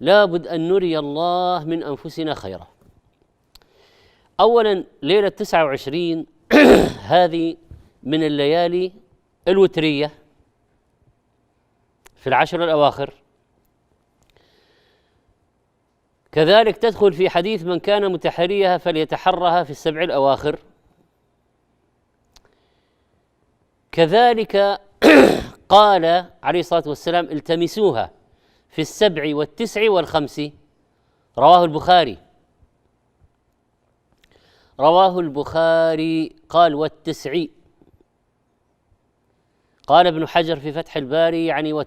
لابد أن نري الله من أنفسنا خيرا. أولا ليلة 29 هذه من الليالي الوترية في العشر الأواخر، كذلك تدخل في حديث من كان متحريها فليتحرها في السبع الأواخر. كذلك قال عليه الصلاة والسلام التمسوها في السبع والتسع والخمس، رواه البخاري. قال والتسع، قال ابن حجر في فتح الباري يعني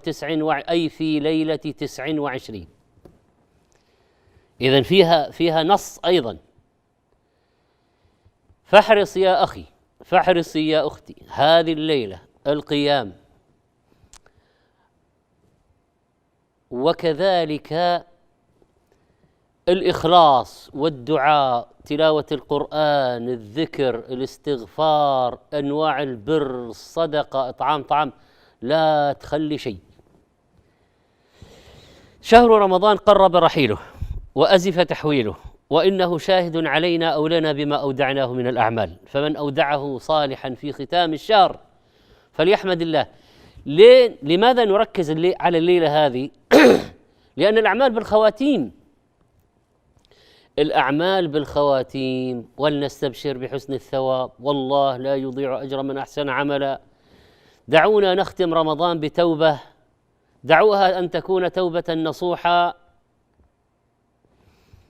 أي في ليلة 29. إذن فيها نص أيضا. فاحرص يا أخي، فاحرصي يا أختي هذه الليلة القيام، وكذلك الإخلاص والدعاء، تلاوة القرآن، الذكر، الاستغفار، أنواع البر، الصدقة، إطعام طعام، لا تخلي شيء. شهر رمضان قرب رحيله وأزف تحويله، وإنه شاهد علينا أو لنا بما أودعناه من الأعمال، فمن أودعه صالحا في ختام الشهر فليحمد الله. لماذا نركز على الليلة هذه؟ لأن الأعمال بالخواتيم، الأعمال بالخواتيم، ولنستبشر بحسن الثواب، والله لا يضيع أجر من أحسن عملا. دعونا نختم رمضان بتوبة، دعوها أن تكون توبة نصوحة